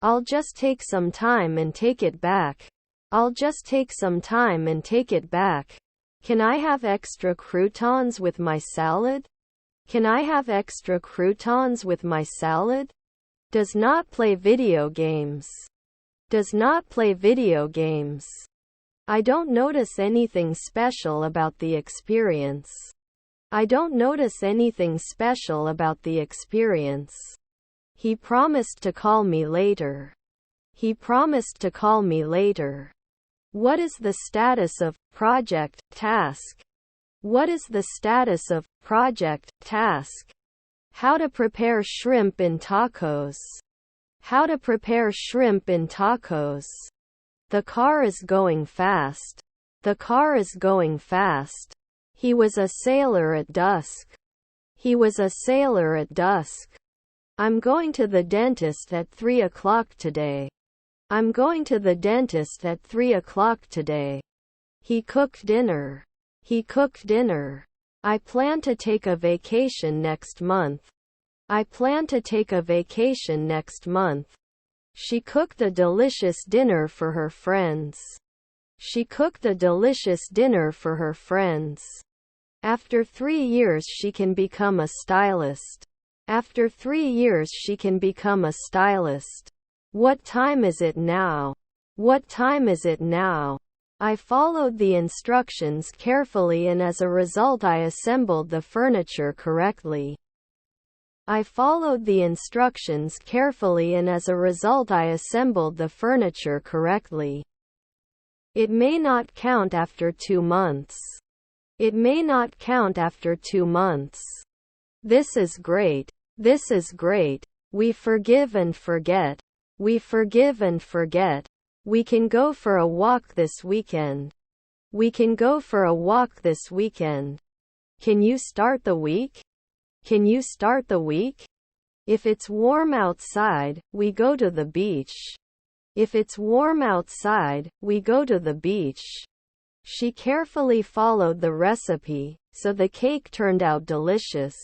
I'll just take some time and take it back. I'll just take some time and take it back. Can I have extra croutons with my salad? Can I have extra croutons with my salad? Does not play video games. Does not play video games. I don't notice anything special about the experience. I don't notice anything special about the experience. He promised to call me later. He promised to call me later. What is the status of project, task? What is the status of project, task? How to prepare shrimp in tacos. How to prepare shrimp in tacos. The car is going fast. The car is going fast. He was a sailor at dusk. He was a sailor at dusk. I'm going to the dentist at 3 o'clock today. I'm going to the dentist at 3 o'clock today. He cooked dinner. He cooked dinner. I plan to take a vacation next month. I plan to take a vacation next month. She cooked a delicious dinner for her friends. She cooked a delicious dinner for her friends. After 3 years she can become a stylist. After 3 years she can become a stylist. What time is it now? What time is it now? I followed the instructions carefully and as a result I assembled the furniture correctly. I followed the instructions carefully and as a result I assembled the furniture correctly. It may not count after 2 months. It may not count after 2 months. This is great. This is great. We forgive and forget. We forgive and forget. We can go for a walk this weekend. We can go for a walk this weekend. Can you start the week? Can you start the week? If it's warm outside, we go to the beach. If it's warm outside, we go to the beach. She carefully followed the recipe, so the cake turned out delicious.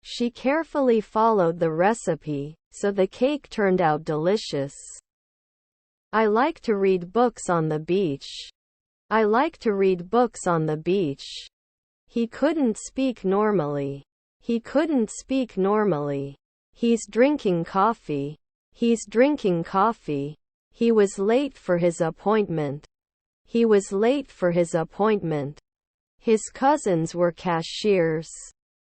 She carefully followed the recipe, so the cake turned out delicious. I like to read books on the beach. I like to read books on the beach. He couldn't speak normally. He couldn't speak normally. He's drinking coffee. He's drinking coffee. He was late for his appointment. He was late for his appointment. His cousins were cashiers.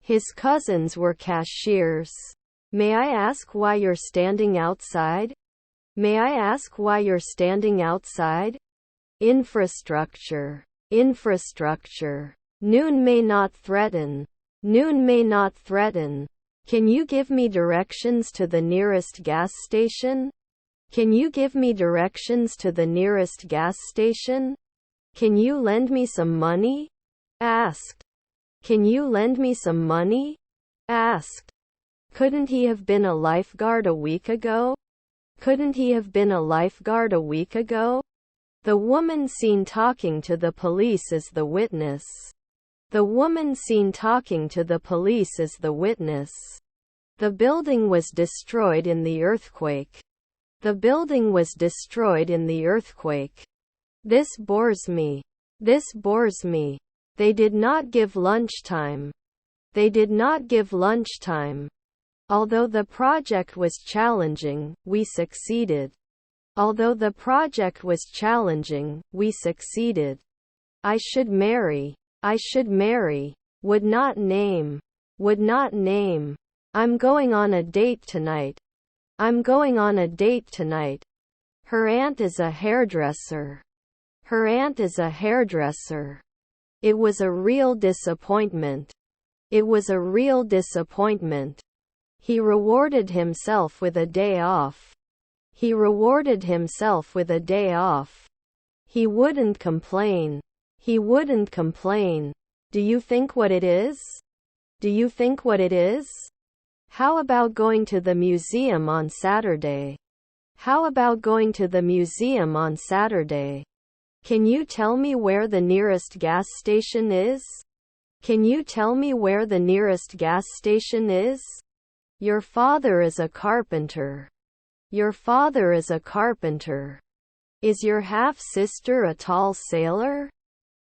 His cousins were cashiers. May I ask why you're standing outside? May I ask why you're standing outside? Infrastructure. Infrastructure. Noon may not threaten. Noon may not threaten. Can you give me directions to the nearest gas station? Can you give me directions to the nearest gas station? Can you lend me some money? Asked. Can you lend me some money? Asked. Couldn't he have been a lifeguard a week ago? Couldn't he have been a lifeguard a week ago? The woman seen talking to the police is the witness. The woman seen talking to the police is the witness. The building was destroyed in the earthquake. The building was destroyed in the earthquake. This bores me. This bores me. They did not give lunchtime. They did not give lunchtime. Although the project was challenging, we succeeded. Although the project was challenging, we succeeded. I should marry. I should marry. Would not name. Would not name. I'm going on a date tonight. I'm going on a date tonight. Her aunt is a hairdresser. Her aunt is a hairdresser. It was a real disappointment. It was a real disappointment. He rewarded himself with a day off. He rewarded himself with a day off. He wouldn't complain. He wouldn't complain. Do you think what it is? Do you think what it is? How about going to the museum on Saturday? How about going to the museum on Saturday? Can you tell me where the nearest gas station is? Can you tell me where the nearest gas station is? Your father is a carpenter. Your father is a carpenter. Is your half-sister a tall sailor?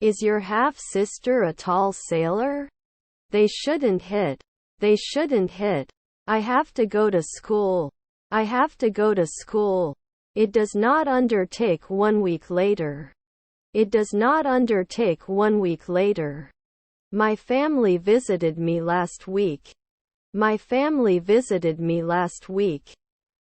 Is your half-sister a tall sailor? They shouldn't hit. They shouldn't hit. I have to go to school. I have to go to school. It does not undertake 1 week later. It does not undertake 1 week later. My family visited me last week. My family visited me last week.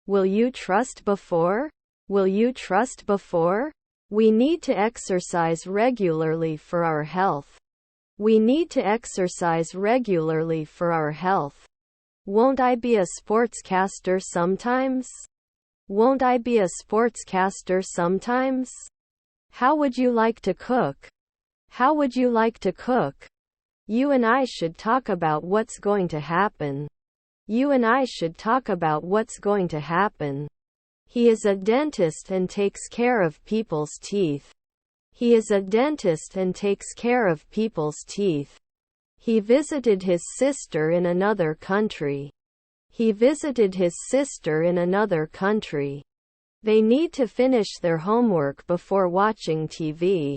Will you trust before? Will you trust before? We need to exercise regularly for our health. We need to exercise regularly for our health. Won't I be a sportscaster sometimes? Won't I be a sportscaster sometimes? How would you like to cook? How would you like to cook? You and I should talk about what's going to happen. You and I should talk about what's going to happen. He is a dentist and takes care of people's teeth. He is a dentist and takes care of people's teeth. He visited his sister in another country. He visited his sister in another country. They need to finish their homework before watching TV.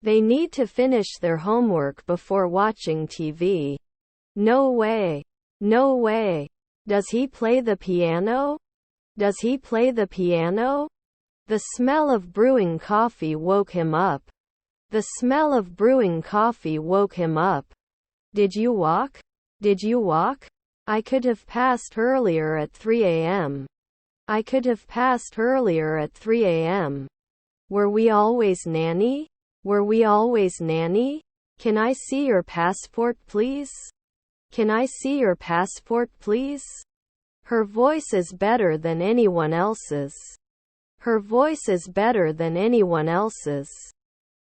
They need to finish their homework before watching TV. No way. No way. Does he play the piano? Does he play the piano? The smell of brewing coffee woke him up. The smell of brewing coffee woke him up. Did you walk? Did you walk? I could have passed earlier at 3 a.m. I could have passed earlier at 3 a.m. Were we always nanny? Were we always nanny? Can I see your passport, please? Can I see your passport, please? Her voice is better than anyone else's. Her voice is better than anyone else's.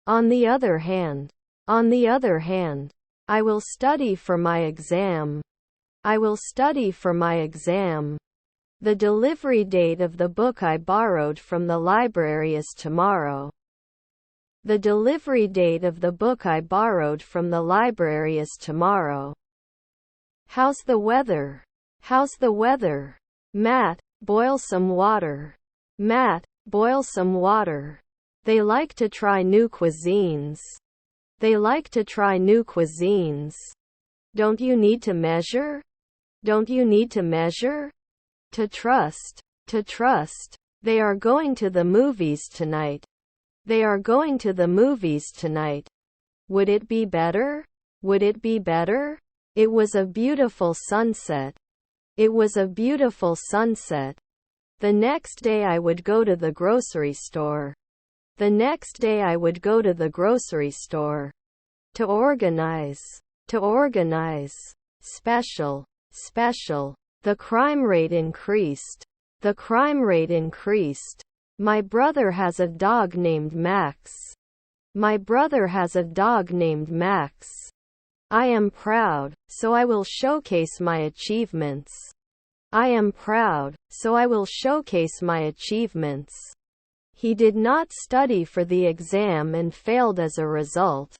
On the other hand, I will study for my exam. I will study for my exam. The delivery date of the book I borrowed from the library is tomorrow. The delivery date of the book I borrowed from the library is tomorrow. How's the weather? How's the weather? Matt, boil some water. Matt, boil some water. They like to try new cuisines. They like to try new cuisines. Don't you need to measure? Don't you need to measure? To trust. To trust. They are going to the movies tonight. They are going to the movies tonight. Would it be better? Would it be better? It was a beautiful sunset. It was a beautiful sunset. The next day I would go to the grocery store. The next day I would go to the grocery store. To organize. To organize. Special. Special. The crime rate increased. The crime rate increased. My brother has a dog named Max. My brother has a dog named Max. I am proud, so I will showcase my achievements. I am proud, so I will showcase my achievements. He did not study for the exam and failed as a result.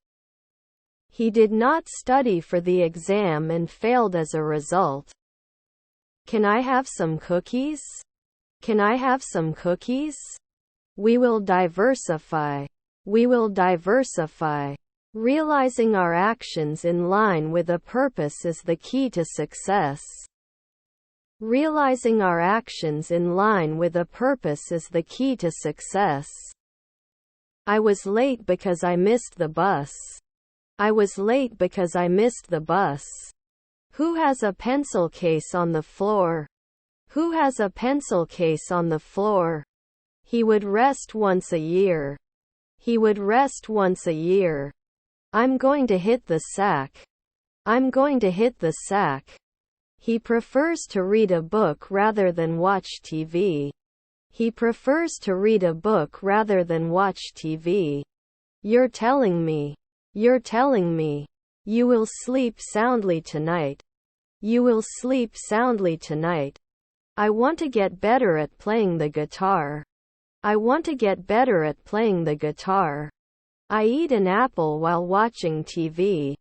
He did not study for the exam and failed as a result. Can I have some cookies? Can I have some cookies? We will diversify. We will diversify. Realizing our actions in line with a purpose is the key to success. Realizing our actions in line with a purpose is the key to success. I was late because I missed the bus. I was late because I missed the bus. Who has a pencil case on the floor? Who has a pencil case on the floor? He would rest once a year. He would rest once a year. I'm going to hit the sack. I'm going to hit the sack. He prefers to read a book rather than watch TV. He prefers to read a book rather than watch TV. You're telling me. You're telling me. You will sleep soundly tonight. You will sleep soundly tonight. I want to get better at playing the guitar. I want to get better at playing the guitar. I eat an apple while watching TV.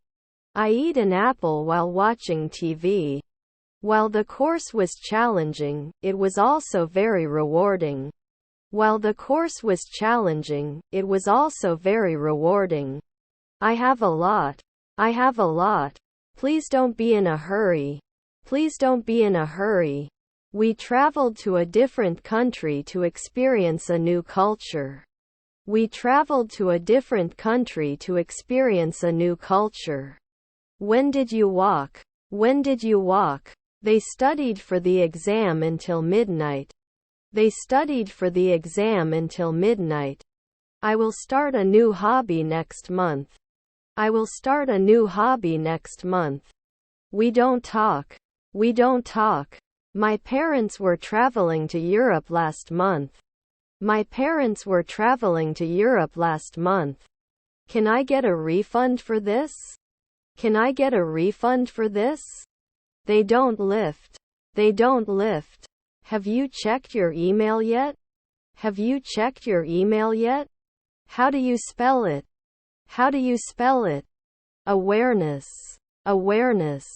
I eat an apple while watching TV. While the course was challenging, it was also very rewarding. While the course was challenging, it was also very rewarding. I have a lot. I have a lot. Please don't be in a hurry. Please don't be in a hurry. We traveled to a different country to experience a new culture. We traveled to a different country to experience a new culture. When did you walk? When did you walk? They studied for the exam until midnight. They studied for the exam until midnight. I will start a new hobby next month. I will start a new hobby next month. We don't talk. We don't talk. My parents were traveling to Europe last month. My parents were traveling to Europe last month. Can I get a refund for this? Can I get a refund for this? They don't lift. They don't lift. Have you checked your email yet? Have you checked your email yet? How do you spell it? How do you spell it? Awareness. Awareness.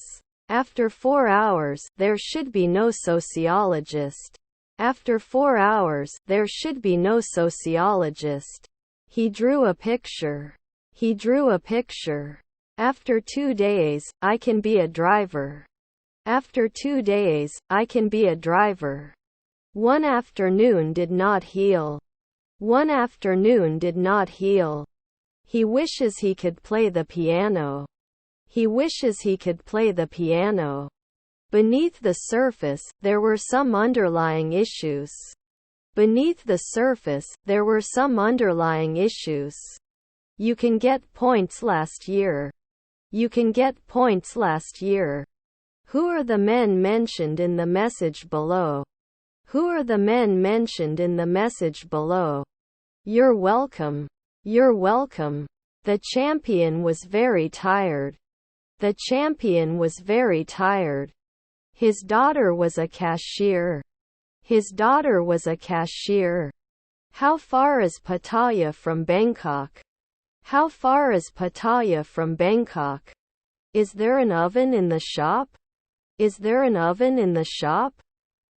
After 4 hours, there should be no sociologist. After 4 hours, there should be no sociologist. He drew a picture. He drew a picture. After 2 days, I can be a driver. After 2 days, I can be a driver. One afternoon did not heal. One afternoon did not heal. He wishes he could play the piano. He wishes he could play the piano. Beneath the surface, there were some underlying issues. Beneath the surface, there were some underlying issues. You can get points last year. You can get points last year. Who are the men mentioned in the message below? Who are the men mentioned in the message below? You're welcome. You're welcome. The champion was very tired. The champion was very tired. His daughter was a cashier. His daughter was a cashier. How far is Pattaya from Bangkok? How far is Pattaya from Bangkok? Is there an oven in the shop? Is there an oven in the shop?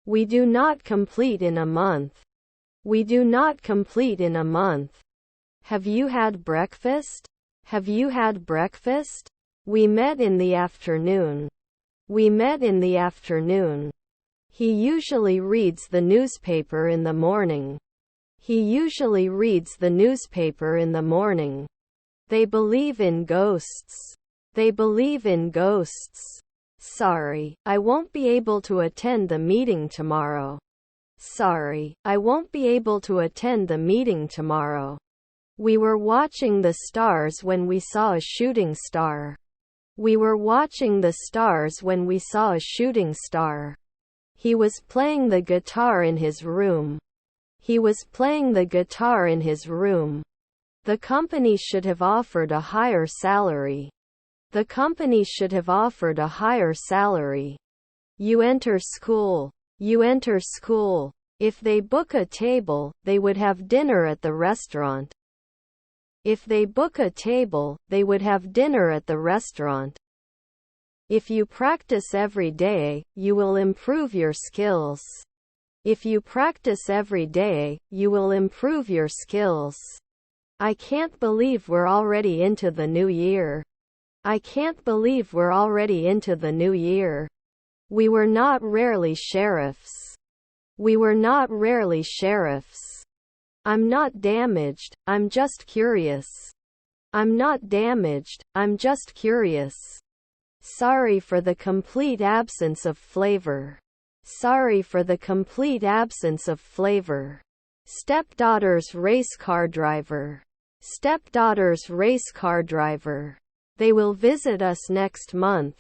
We do not complete in a month. We do not complete in a month. Have you had breakfast? Have you had breakfast? We met in the afternoon. We met in the afternoon. He usually reads the newspaper in the morning. He usually reads the newspaper in the morning. They believe in ghosts. They believe in ghosts. Sorry, I won't be able to attend the meeting tomorrow. Sorry, I won't be able to attend the meeting tomorrow. We were watching the stars when we saw a shooting star. We were watching the stars when we saw a shooting star. He was playing the guitar in his room. He was playing the guitar in his room. The company should have offered a higher salary. The company should have offered a higher salary. You enter school. You enter school. If they book a table, they would have dinner at the restaurant. If they book a table, they would have dinner at the restaurant. If you practice every day, you will improve your skills. If you practice every day, you will improve your skills. I can't believe we're already into the new year. I can't believe we're already into the new year. We were not rarely sheriffs. We were not rarely sheriffs. I'm not damaged, I'm just curious. I'm not damaged, I'm just curious. Sorry for the complete absence of flavor. Sorry for the complete absence of flavor. Stepdaughter's race car driver. Stepdaughter's race car driver. They will visit us next month.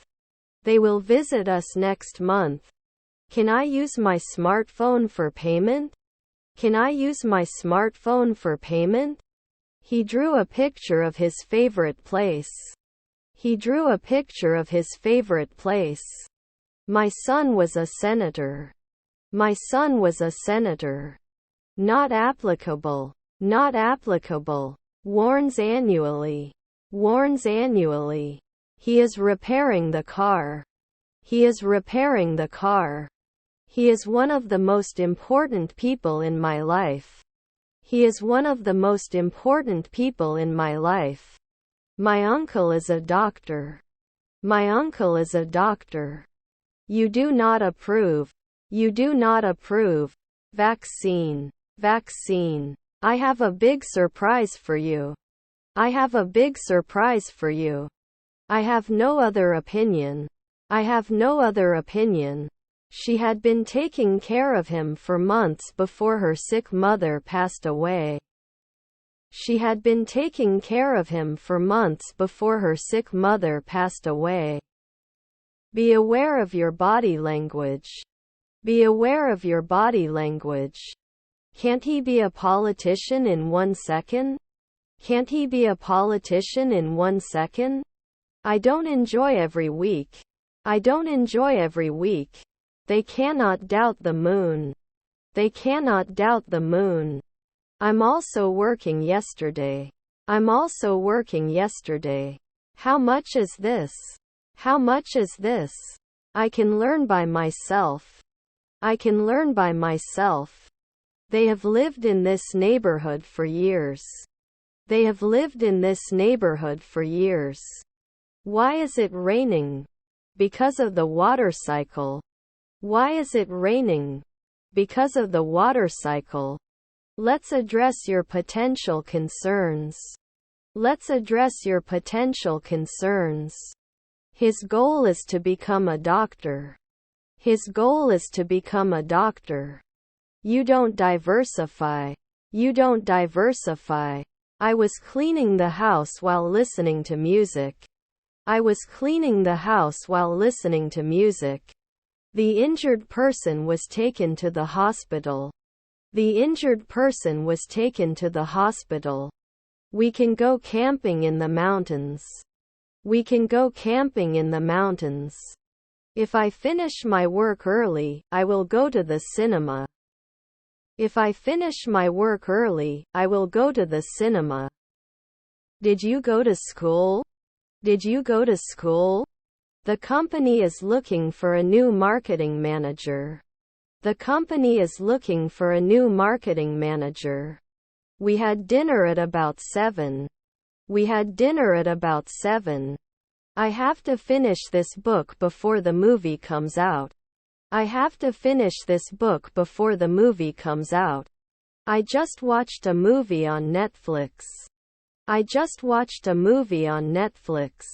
They will visit us next month. Can I use my smartphone for payment? Can I use my smartphone for payment? He drew a picture of his favorite place. He drew a picture of his favorite place. My son was a senator. My son was a senator. Not applicable. Not applicable. Warns annually. Warns annually. He is repairing the car. He is repairing the car. He is one of the most important people in my life. He is one of the most important people in my life. My uncle is a doctor. My uncle is a doctor. You do not approve. You do not approve. Vaccine. Vaccine. I have a big surprise for you. I have a big surprise for you. I have no other opinion. I have no other opinion. She had been taking care of him for months before her sick mother passed away. She had been taking care of him for months before her sick mother passed away. Be aware of your body language. Be aware of your body language. Can't he be a politician in 1 second? Can't he be a politician in 1 second? I don't enjoy every week. I don't enjoy every week. They cannot doubt the moon. They cannot doubt the moon. I'm also working yesterday. I'm also working yesterday. How much is this? How much is this? I can learn by myself. I can learn by myself. They have lived in this neighborhood for years. They have lived in this neighborhood for years. Why is it raining? Because of the water cycle. Why is it raining? Because of the water cycle. Let's address your potential concerns. Let's address your potential concerns. His goal is to become a doctor. His goal is to become a doctor. You don't diversify. You don't diversify. I was cleaning the house while listening to music. I was cleaning the house while listening to music. The injured person was taken to the hospital. The injured person was taken to the hospital. We can go camping in the mountains. We can go camping in the mountains. If I finish my work early, I will go to the cinema. If I finish my work early, I will go to the cinema. Did you go to school? Did you go to school? The company is looking for a new marketing manager. The company is looking for a new marketing manager. We had dinner at about 7. We had dinner at about 7. I have to finish this book before the movie comes out. I have to finish this book before the movie comes out. I just watched a movie on Netflix. I just watched a movie on Netflix.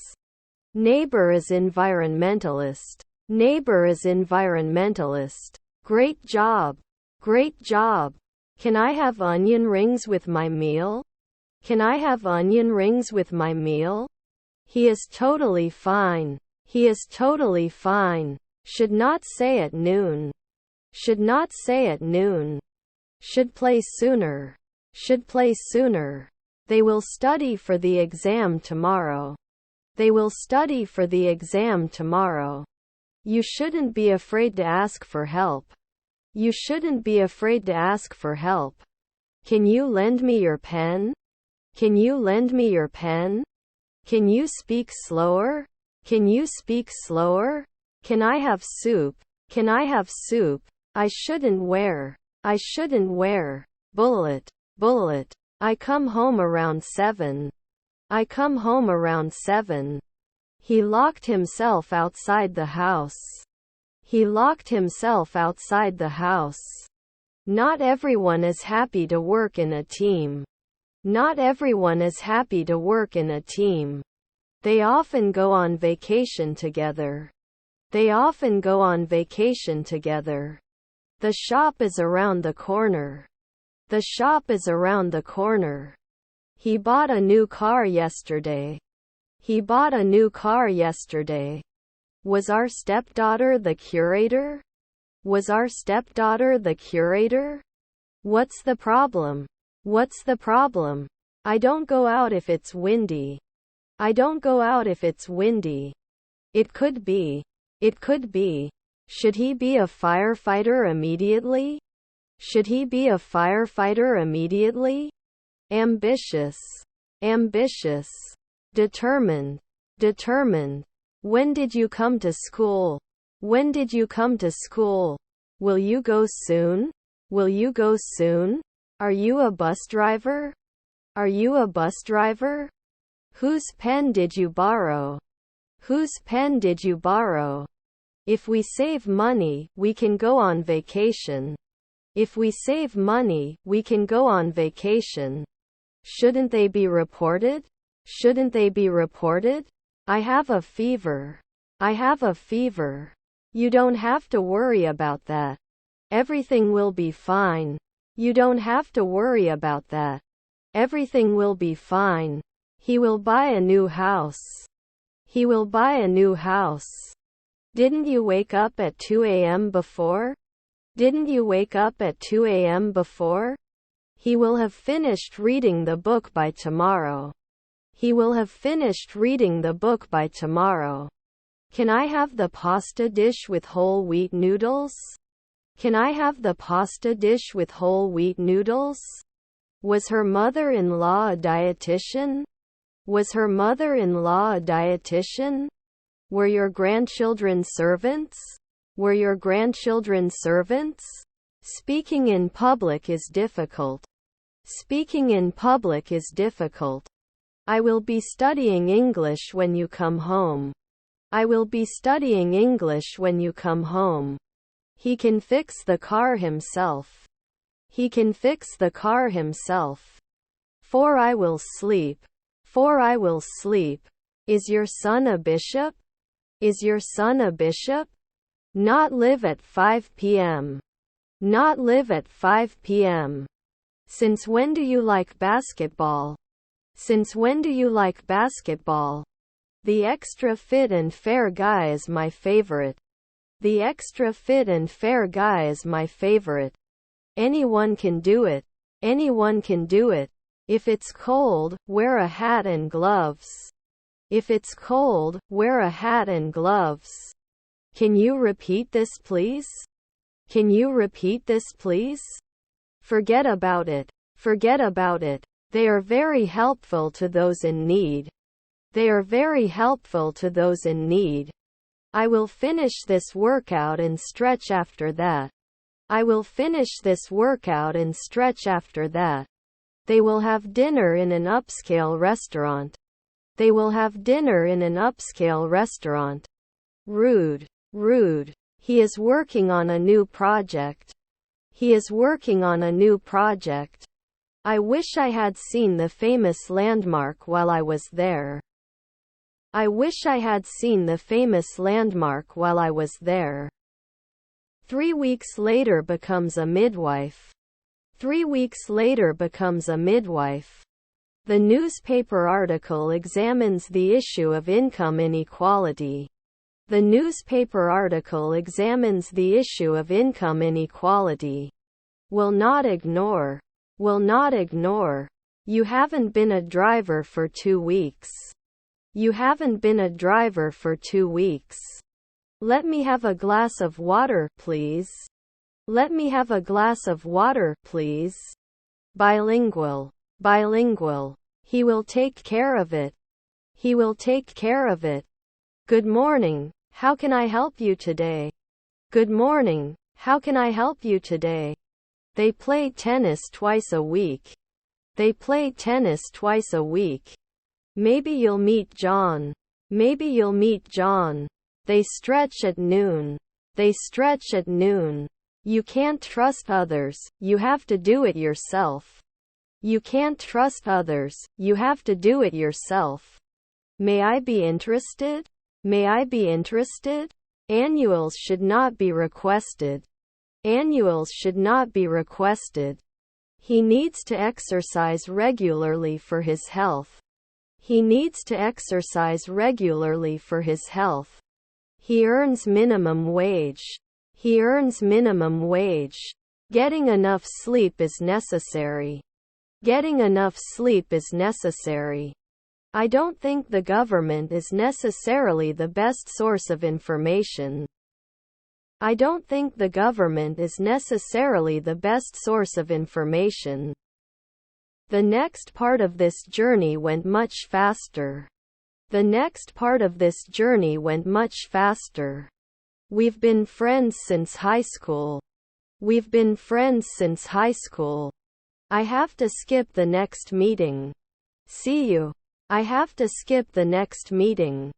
Neighbor is environmentalist. Neighbor is environmentalist. Great job. Great job. Can I have onion rings with my meal? Can I have onion rings with my meal? He is totally fine. He is totally fine. Should not say at noon. Should not say at noon. Should play sooner. Should play sooner. They will study for the exam tomorrow. They will study for the exam tomorrow. You shouldn't be afraid to ask for help. You shouldn't be afraid to ask for help. Can you lend me your pen? Can you lend me your pen? Can you speak slower? Can you speak slower? Can I have soup? Can I have soup? I shouldn't wear. I shouldn't wear. Bullet. Bullet. I come home around 7. I come home around 7. He locked himself outside the house. He locked himself outside the house. Not everyone is happy to work in a team. Not everyone is happy to work in a team. They often go on vacation together. They often go on vacation together. The shop is around the corner. The shop is around the corner. He bought a new car yesterday. He bought a new car yesterday. Was our stepdaughter the curator? Was our stepdaughter the curator? What's the problem? What's the problem? I don't go out if it's windy. I don't go out if it's windy. It could be. It could be. Should he be a firefighter immediately? Should he be a firefighter immediately? Ambitious. Ambitious. Determined. Determined. When did you come to school? When did you come to school? Will you go soon? Will you go soon? Are you a bus driver? Are you a bus driver? Whose pen did you borrow? Whose pen did you borrow? If we save money, we can go on vacation. If we save money, we can go on vacation. Shouldn't they be reported? Shouldn't they be reported? I have a fever. I have a fever. You don't have to worry about that. Everything will be fine. You don't have to worry about that. Everything will be fine. He will buy a new house. He will buy a new house. Didn't you wake up at 2 a.m. before? Didn't you wake up at 2 a.m. before? He will have finished reading the book by tomorrow. He will have finished reading the book by tomorrow. Can I have the pasta dish with whole wheat noodles? Can I have the pasta dish with whole wheat noodles? Was her mother-in-law a dietitian? Was her mother-in-law a dietitian? Were your grandchildren servants? Were your grandchildren servants? Speaking in public is difficult. Speaking in public is difficult. I will be studying English when you come home. I will be studying English when you come home. He can fix the car himself. He can fix the car himself. For I will sleep. For I will sleep. Is your son a bishop? Is your son a bishop? Not live at 5 p.m. Not live at 5 p.m. Since when do you like basketball? Since when do you like basketball? The extra fit and fair guy is my favorite. The extra fit and fair guy is my favorite. Anyone can do it. Anyone can do it. If it's cold, wear a hat and gloves. If it's cold, wear a hat and gloves. Can you repeat this please? Can you repeat this please? Forget about it. Forget about it. They are very helpful to those in need. They are very helpful to those in need. I will finish this workout and stretch after that. I will finish this workout and stretch after that. They will have dinner in an upscale restaurant. They will have dinner in an upscale restaurant. Rude. Rude. He is working on a new project. He is working on a new project. I wish I had seen the famous landmark while I was there. I wish I had seen the famous landmark while I was there. 3 weeks later becomes a midwife. 3 weeks later becomes a midwife. The newspaper article examines the issue of income inequality. The newspaper article examines the issue of income inequality. Will not ignore. Will not ignore. You haven't been a driver for 2 weeks. You haven't been a driver for 2 weeks. Let me have a glass of water, please. Let me have a glass of water, please. Bilingual. Bilingual. He will take care of it. He will take care of it. Good morning. How can I help you today? Good morning. How can I help you today? They play tennis twice a week. They play tennis twice a week. Maybe you'll meet John. Maybe you'll meet John. They stretch at noon. They stretch at noon. You can't trust others, you have to do it yourself. You can't trust others, you have to do it yourself. May I be interested? May I be interested? Annuals should not be requested. Annuals should not be requested. He needs to exercise regularly for his health. He needs to exercise regularly for his health. He earns minimum wage. He earns minimum wage. Getting enough sleep is necessary. Getting enough sleep is necessary. I don't think the government is necessarily the best source of information. I don't think the government is necessarily the best source of information. The next part of this journey went much faster. The next part of this journey went much faster. We've been friends since high school. We've been friends since high school. I have to skip the next meeting. See you. I have to skip the next meeting.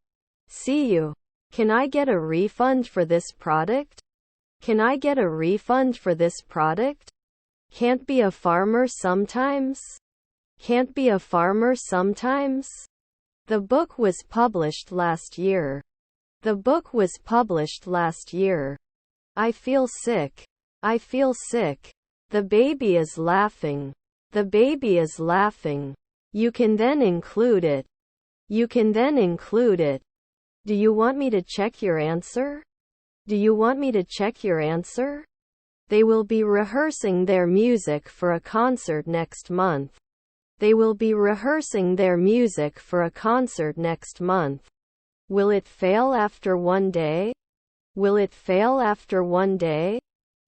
See you. Can I get a refund for this product? Can I get a refund for this product? Can't be a farmer sometimes? Can't be a farmer sometimes? The book was published last year. The book was published last year. I feel sick. I feel sick. The baby is laughing. The baby is laughing. You can then include it. You can then include it. Do you want me to check your answer? Do you want me to check your answer? They will be rehearsing their music for a concert next month. They will be rehearsing their music for a concert next month. Will it fail after one day? Will it fail after one day?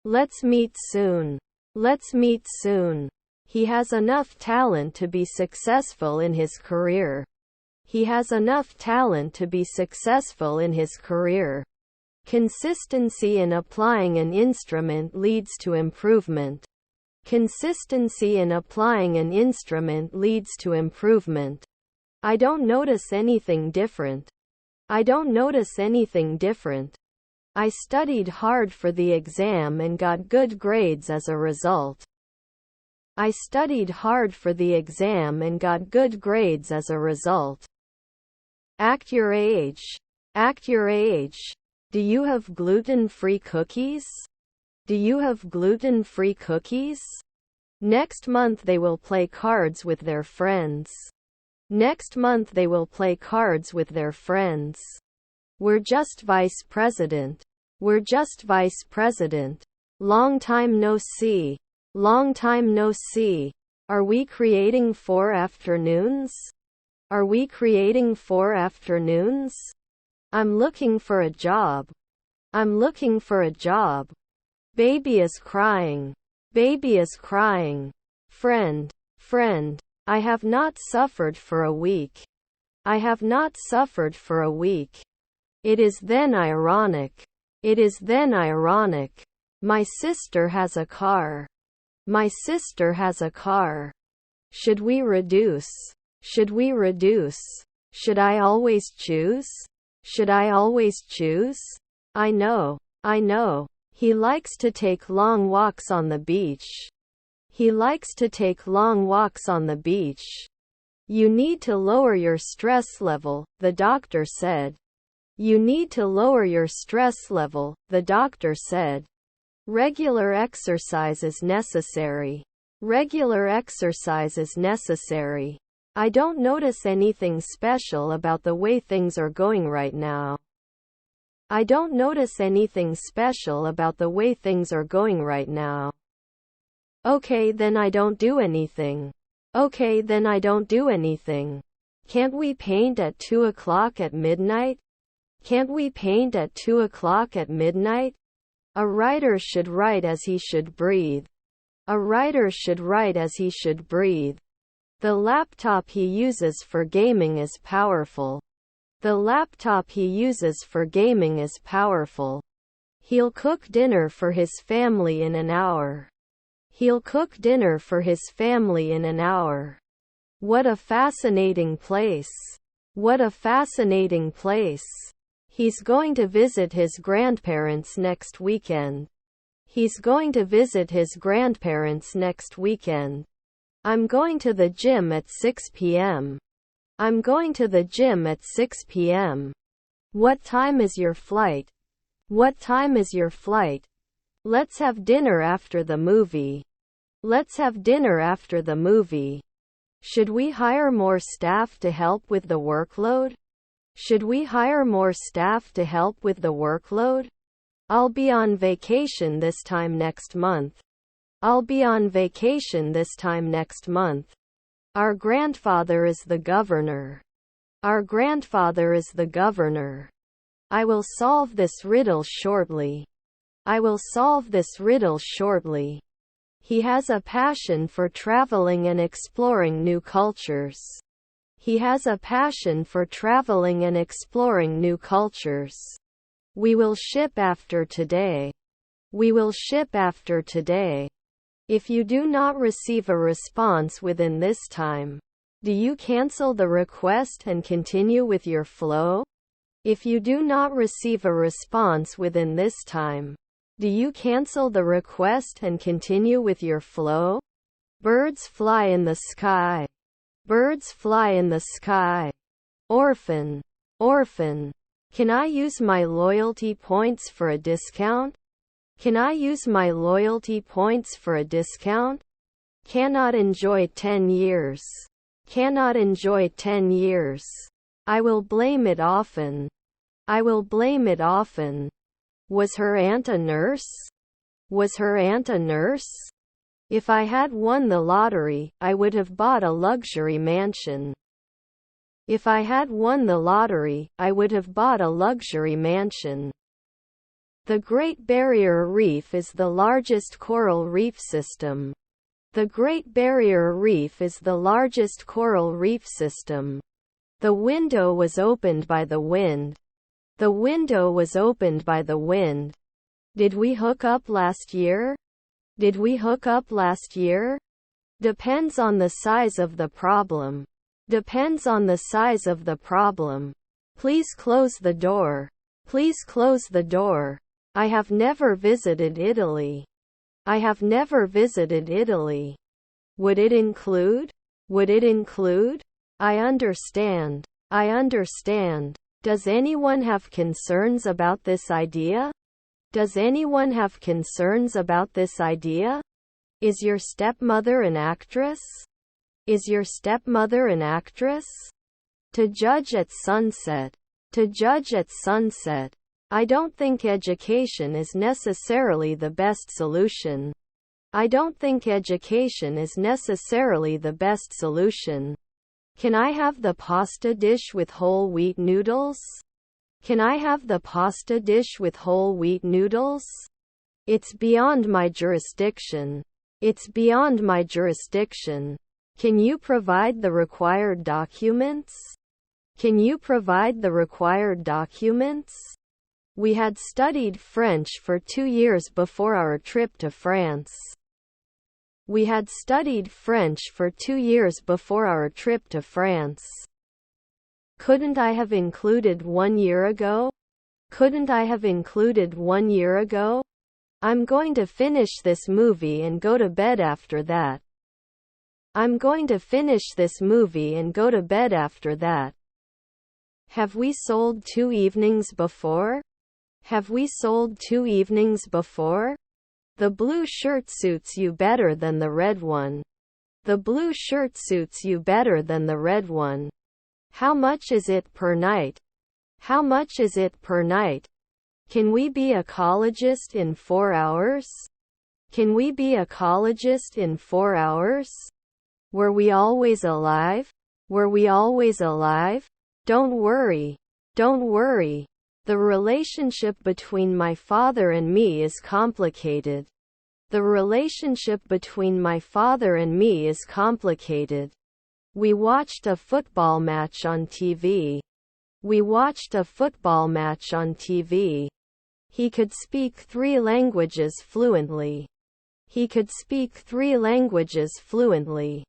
Let's meet soon. Let's meet soon. He has enough talent to be successful in his career. He has enough talent to be successful in his career. Consistency in applying an instrument leads to improvement. Consistency in applying an instrument leads to improvement. I don't notice anything different. I don't notice anything different. I studied hard for the exam and got good grades as a result. I studied hard for the exam and got good grades as a result. Act your age. Act your age. Do you have gluten-free cookies? Do you have gluten-free cookies? Next month they will play cards with their friends. Next month they will play cards with their friends. We're just vice president. We're just vice president. Long time no see. Long time no see. Are we creating 4 afternoons? Are we creating 4 afternoons? I'm looking for a job. I'm looking for a job. Baby is crying. Baby is crying. Friend. Friend. I have not suffered for a week. I have not suffered for a week. It is then ironic. It is then ironic. My sister has a car. My sister has a car. Should we reduce? Should we reduce? Should I always choose? Should I always choose? I know. I know. He likes to take long walks on the beach. He likes to take long walks on the beach. You need to lower your stress level, the doctor said. You need to lower your stress level, the doctor said. Regular exercise is necessary. Regular exercise is necessary. I don't notice anything special about the way things are going right now. I don't notice anything special about the way things are going right now. Okay, then I don't do anything. Okay, then I don't do anything. Can't we paint at 2 o'clock at midnight? Can't we paint at 2 o'clock at midnight? A writer should write as he should breathe. A writer should write as he should breathe. The laptop he uses for gaming is powerful. The laptop he uses for gaming is powerful. He'll cook dinner for his family in an hour. He'll cook dinner for his family in an hour. What a fascinating place. What a fascinating place. He's going to visit his grandparents next weekend. He's going to visit his grandparents next weekend. I'm going to the gym at 6 p.m. I'm going to the gym at 6 p.m. What time is your flight? What time is your flight? Let's have dinner after the movie. Let's have dinner after the movie. Should we hire more staff to help with the workload? Should we hire more staff to help with the workload? I'll be on vacation this time next month. I'll be on vacation this time next month. Our grandfather is the governor. Our grandfather is the governor. I will solve this riddle shortly. I will solve this riddle shortly. He has a passion for traveling and exploring new cultures. He has a passion for traveling and exploring new cultures. We will ship after today. We will ship after today. If you do not receive a response within this time, do you cancel the request and continue with your flow? If you do not receive a response within this time, do you cancel the request and continue with your flow? Birds fly in the sky. Birds fly in the sky. Orphan. Orphan. Can I use my loyalty points for a discount? Can I use my loyalty points for a discount? Cannot enjoy 10 years. Cannot enjoy 10 years. I will blame it often. I will blame it often. Was her aunt a nurse? Was her aunt a nurse? If I had won the lottery, I would have bought a luxury mansion. If I had won the lottery, I would have bought a luxury mansion. The Great Barrier Reef is the largest coral reef system. The Great Barrier Reef is the largest coral reef system. The window was opened by the wind. The window was opened by the wind. Did we hook up last year? Did we hook up last year? Depends on the size of the problem. Depends on the size of the problem. Please close the door. Please close the door. I have never visited Italy. I have never visited Italy. Would it include? Would it include? I understand. I understand. Does anyone have concerns about this idea? Does anyone have concerns about this idea? Is your stepmother an actress? Is your stepmother an actress? To judge at sunset. To judge at sunset. I don't think education is necessarily the best solution. I don't think education is necessarily the best solution. Can I have the pasta dish with whole wheat noodles? Can I have the pasta dish with whole wheat noodles? It's beyond my jurisdiction. It's beyond my jurisdiction. Can you provide the required documents? Can you provide the required documents? We had studied French for 2 years before our trip to France. We had studied French for 2 years before our trip to France. Couldn't I have included 1 year ago? Couldn't I have included 1 year ago? I'm going to finish this movie and go to bed after that. I'm going to finish this movie and go to bed after that. Have we sold 2 evenings before? Have we sold 2 evenings before? The blue shirt suits you better than the red one. The blue shirt suits you better than the red one. How much is it per night? How much is it per night? Can we be ecologist in 4 hours? Can we be ecologist in 4 hours? Were we always alive? Were we always alive? Don't worry. Don't worry. The relationship between my father and me is complicated. The relationship between my father and me is complicated. We watched a football match on TV. We watched a football match on TV. He could speak 3 languages fluently. He could speak 3 languages fluently.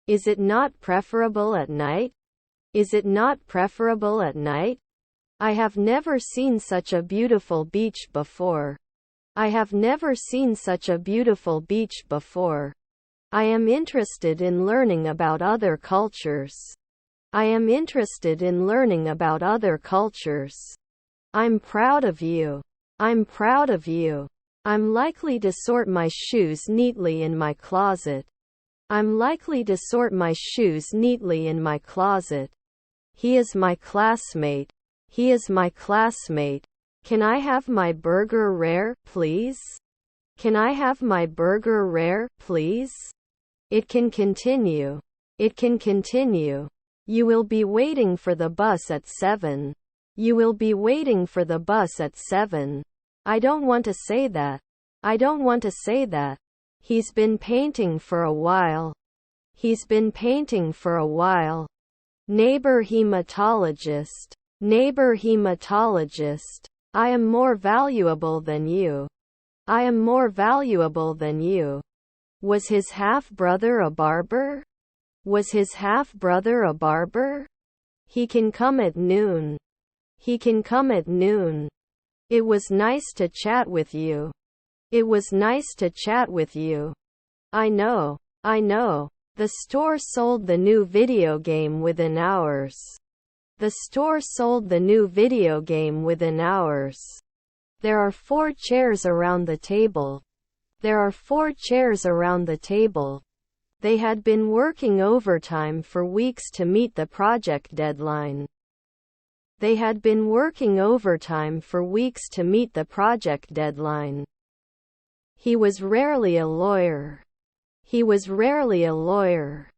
Is it not preferable at night? Is it not preferable at night? I have never seen such a beautiful beach before. I have never seen such a beautiful beach before. I am interested in learning about other cultures. I am interested in learning about other cultures. I'm proud of you. I'm proud of you. I'm likely to sort my shoes neatly in my closet. I'm likely to sort my shoes neatly in my closet. He is my classmate. He is my classmate. Can I have my burger rare, please? Can I have my burger rare, please? It can continue. It can continue. You will be waiting for the bus at 7. You will be waiting for the bus at 7. I don't want to say that. I don't want to say that. He's been painting for a while. He's been painting for a while. Neighbor hematologist. Neighbor hematologist. I am more valuable than you. I am more valuable than you. Was his half-brother a barber? Was his half-brother a barber? He can come at noon. He can come at noon. It was nice to chat with you. It was nice to chat with you. I know. I know. The store sold the new video game within hours. The store sold the new video game within hours. There are 4 chairs around the table. There are 4 chairs around the table. They had been working overtime for weeks to meet the project deadline. They had been working overtime for weeks to meet the project deadline. He was rarely a lawyer. He was rarely a lawyer.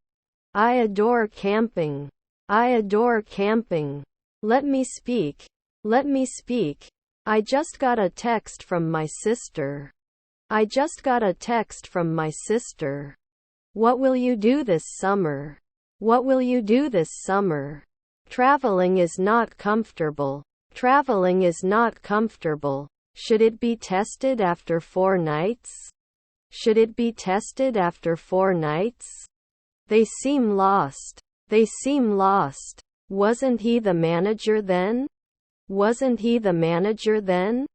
I adore camping. I adore camping. Let me speak. Let me speak. I just got a text from my sister. I just got a text from my sister. What will you do this summer? What will you do this summer? Traveling is not comfortable. Traveling is not comfortable. Should it be tested after 4 nights? Should it be tested after 4 nights? They seem lost. They seem lost. Wasn't he the manager then? Wasn't he the manager then?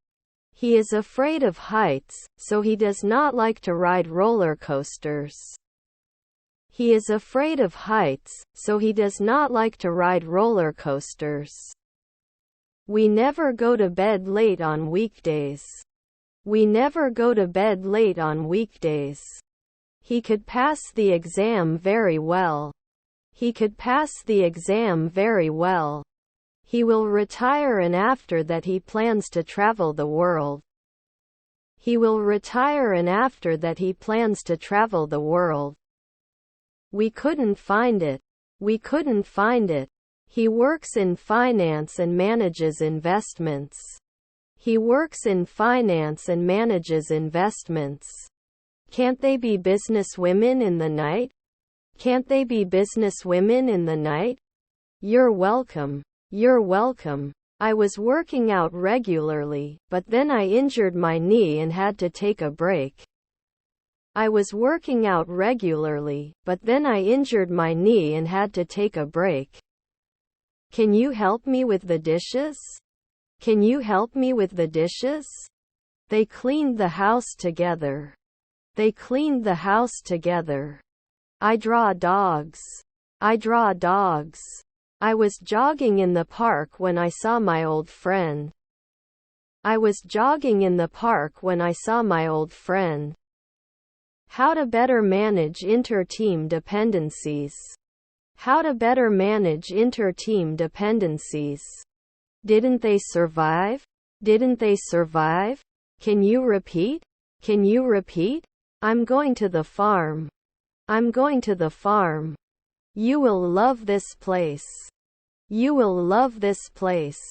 He is afraid of heights, so he does not like to ride roller coasters. He is afraid of heights, so he does not like to ride roller coasters. We never go to bed late on weekdays. We never go to bed late on weekdays. He could pass the exam very well. He could pass the exam very well. He will retire, and after that he plans to travel the world. He will retire, and after that he plans to travel the world. We couldn't find it. We couldn't find it. He works in finance and manages investments. He works in finance and manages investments. Can't they be businesswomen in the night? Can't they be businesswomen in the night? You're welcome. You're welcome. I was working out regularly, but then I injured my knee and had to take a break. I was working out regularly, but then I injured my knee and had to take a break. Can you help me with the dishes? Can you help me with the dishes? They cleaned the house together. They cleaned the house together. I draw dogs. I draw dogs. I was jogging in the park when I saw my old friend. I was jogging in the park when I saw my old friend. How to better manage inter-team dependencies. How to better manage inter-team dependencies. Didn't they survive? Didn't they survive? Can you repeat? Can you repeat? I'm going to the farm. I'm going to the farm. You will love this place. You will love this place.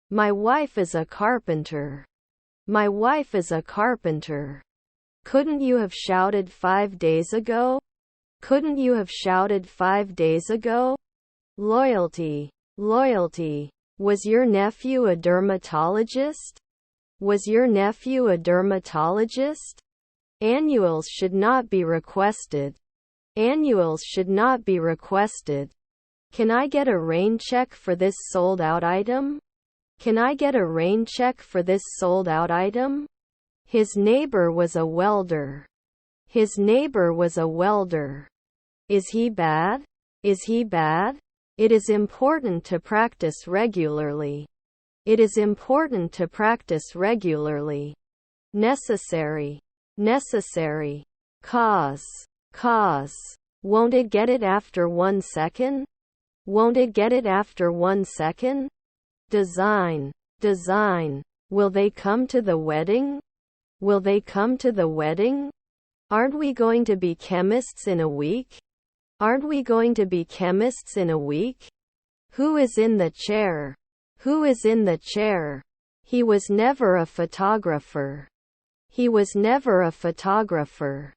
My wife is a carpenter. My wife is a carpenter. Couldn't you have shouted 5 days ago? Couldn't you have shouted 5 days ago? Loyalty. Loyalty. Was your nephew a dermatologist? Was your nephew a dermatologist? Annuals should not be requested. Annuals should not be requested. Can I get a rain check for this sold-out item? Can I get a rain check for this sold-out item? His neighbor was a welder. His neighbor was a welder. Is he bad? Is he bad? It is important to practice regularly. It is important to practice regularly. Necessary. Necessary. Cause. Cause. Won't it get it after 1 second? Won't it get it after 1 second? Design. Design. Will they come to the wedding? Will they come to the wedding? Aren't we going to be chemists in a week? Aren't we going to be chemists in a week? Who is in the chair? Who is in the chair? He was never a photographer. He was never a photographer.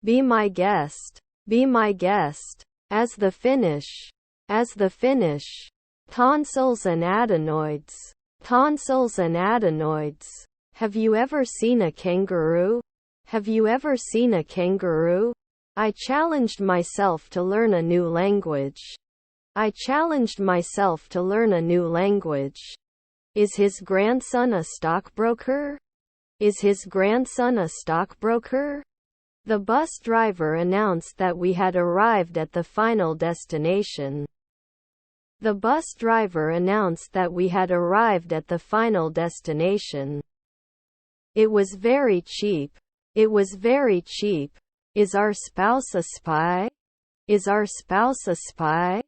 Be my guest. Be my guest. As the finish. As the finish. Tonsils and adenoids. tonsils and adenoids. Have you ever seen a kangaroo? Have you ever seen a kangaroo? I challenged myself to learn a new language. I challenged myself to learn a new language. Is his grandson a stockbroker? Is his grandson a stockbroker? The bus driver announced that we had arrived at the final destination. The bus driver announced that we had arrived at the final destination. It was very cheap. It was very cheap. Is our spouse a spy? Is our spouse a spy?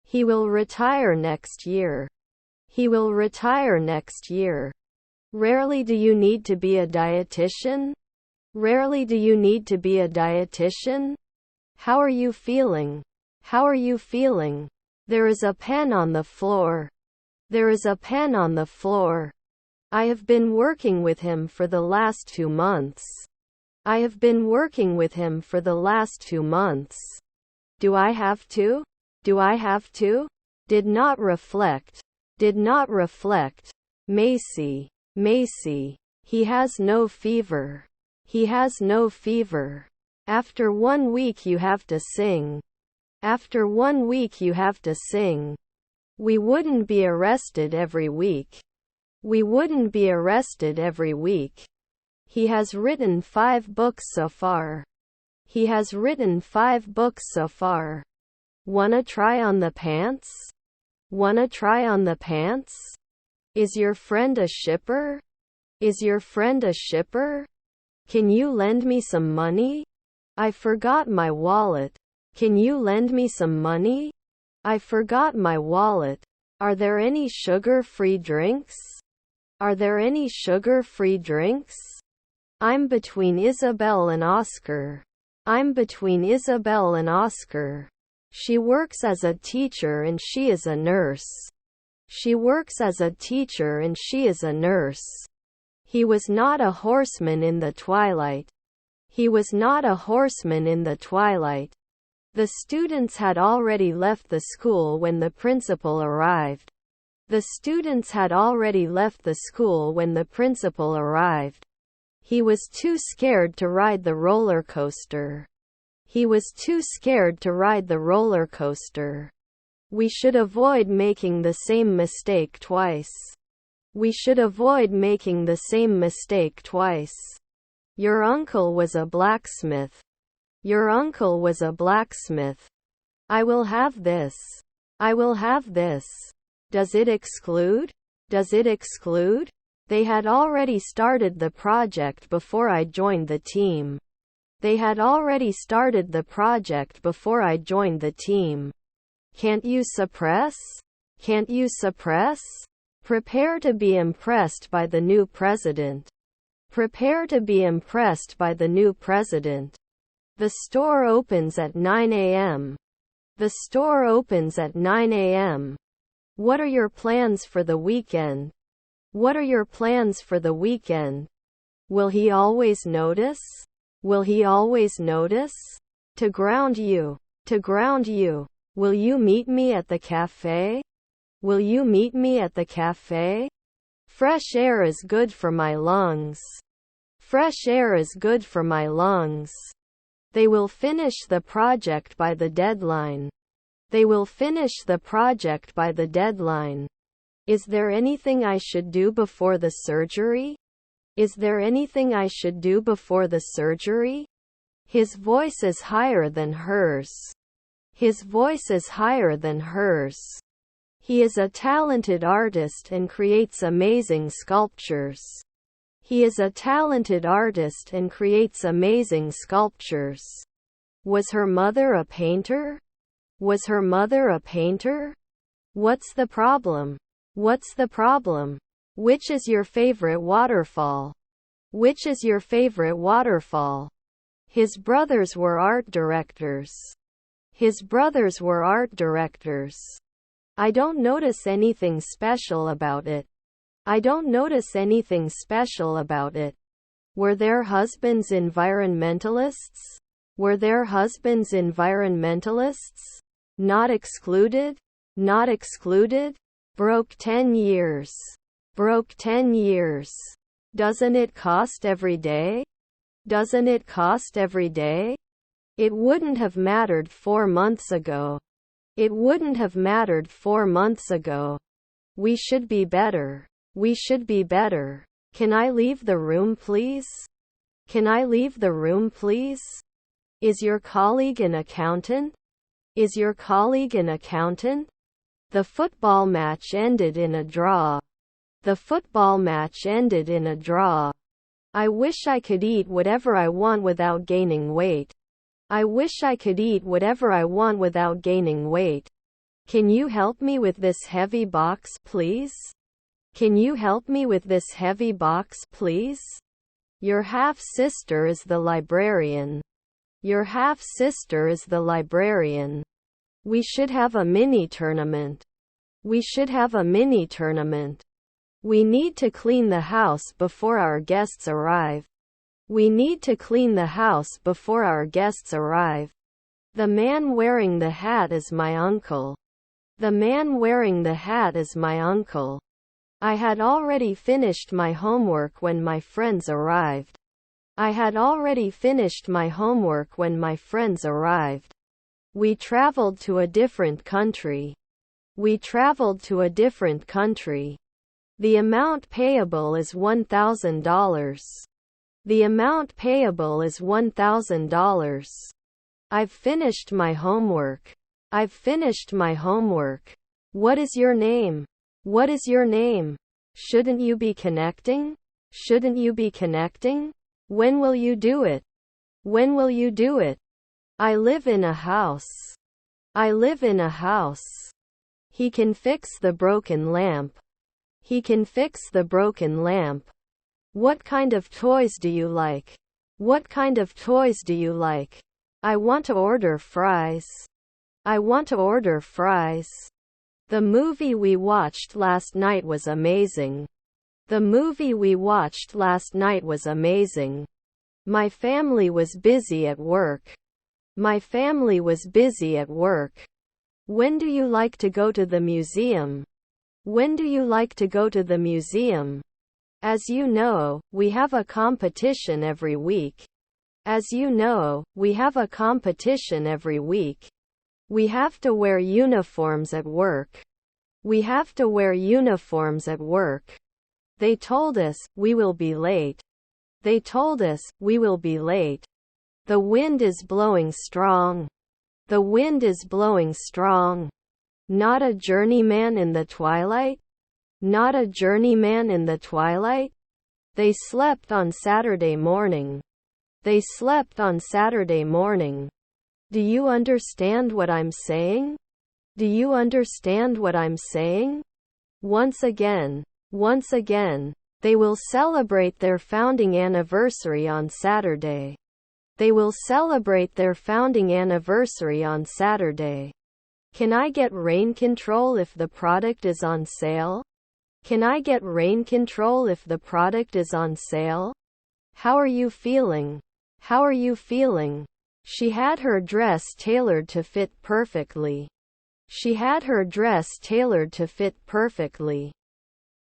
He will retire next year. He will retire next year. Rarely do you need to be a dietitian? Rarely do you need to be a dietitian? How are you feeling? How are you feeling? There is a pen on the floor. There is a pen on the floor. I have been working with him for the last 2 months. I have been working with him for the last 2 months. Do I have to? Do I have to? Did not reflect. Did not reflect. Macy. Macy. He has no fever. He has no fever. After 1 week you have to sing. After 1 week you have to sing. We wouldn't be arrested every week. We wouldn't be arrested every week. He has written 5 books so far. He has written 5 books so far. Wanna try on the pants? Wanna try on the pants? Is your friend a shipper? Is your friend a shipper? Can you lend me some money? I forgot my wallet. Can you lend me some money? I forgot my wallet. Are there any sugar-free drinks? Are there any sugar-free drinks? I'm between Isabel and Oscar. I'm between Isabel and Oscar. She works as a teacher and she is a nurse. She works as a teacher and she is a nurse. He was not a horseman in the twilight. He was not a horseman in the twilight. The students had already left the school when the principal arrived. The students had already left the school when the principal arrived. He was too scared to ride the roller coaster. He was too scared to ride the roller coaster. We should avoid making the same mistake twice. We should avoid making the same mistake twice. Your uncle was a blacksmith. Your uncle was a blacksmith. I will have this. I will have this. Does it exclude? Does it exclude? They had already started the project before I joined the team. They had already started the project before I joined the team. Can't you suppress? Can't you suppress? Prepare to be impressed by the new president. Prepare to be impressed by the new president. The store opens at 9 a.m. The store opens at 9 a.m. What are your plans for the weekend? What are your plans for the weekend? Will he always notice? Will he always notice? To ground you. To ground you. Will you meet me at the cafe? Will you meet me at the cafe? Fresh air is good for my lungs. Fresh air is good for my lungs. They will finish the project by the deadline. They will finish the project by the deadline. Is there anything I should do before the surgery? Is there anything I should do before the surgery? His voice is higher than hers. His voice is higher than hers. He is a talented artist and creates amazing sculptures. He is a talented artist and creates amazing sculptures. Was her mother a painter? Was her mother a painter? What's the problem? What's the problem? Which is your favorite waterfall? Which is your favorite waterfall? His brothers were art directors. His brothers were art directors. I don't notice anything special about it. I don't notice anything special about it. Were their husbands environmentalists? Were their husbands environmentalists? Not excluded? Not excluded? Broke 10 years. Broke 10 years. Doesn't it cost every day? Doesn't it cost every day? It wouldn't have mattered 4 months ago. It wouldn't have mattered 4 months ago. We should be better. We should be better. Can I leave the room, please? Can I leave the room, please? Is your colleague an accountant? Is your colleague an accountant? The football match ended in a draw. The football match ended in a draw. I wish I could eat whatever I want without gaining weight. I wish I could eat whatever I want without gaining weight. Can you help me with this heavy box, please? Can you help me with this heavy box, please? Your half-sister is the librarian. Your half-sister is the librarian. We should have a mini-tournament. We should have a mini-tournament. We need to clean the house before our guests arrive. We need to clean the house before our guests arrive. The man wearing the hat is my uncle. The man wearing the hat is my uncle. I had already finished my homework when my friends arrived. I had already finished my homework when my friends arrived. We traveled to a different country. We traveled to a different country. The amount payable is $1,000. The amount payable is $1,000. I've finished my homework. I've finished my homework. What is your name? What is your name? Shouldn't you be connecting? Shouldn't you be connecting? When will you do it? When will you do it? I live in a house. I live in a house. He can fix the broken lamp. He can fix the broken lamp. What kind of toys do you like? What kind of toys do you like? I want to order fries. I want to order fries. The movie we watched last night was amazing. The movie we watched last night was amazing. My family was busy at work. My family was busy at work. When do you like to go to the museum? When do you like to go to the museum? As you know, we have a competition every week. As you know, we have a competition every week. We have to wear uniforms at work. We have to wear uniforms at work. They told us, we will be late. They told us, we will be late. The wind is blowing strong. The wind is blowing strong. Not a journeyman in the twilight? Not a journeyman in the twilight? They slept on Saturday morning. They slept on Saturday morning. Do you understand what I'm saying? Do you understand what I'm saying? Once again, they will celebrate their founding anniversary on Saturday. They will celebrate their founding anniversary on Saturday. Can I get rain control if the product is on sale? Can I get rain control if the product is on sale? How are you feeling? How are you feeling? She had her dress tailored to fit perfectly. She had her dress tailored to fit perfectly.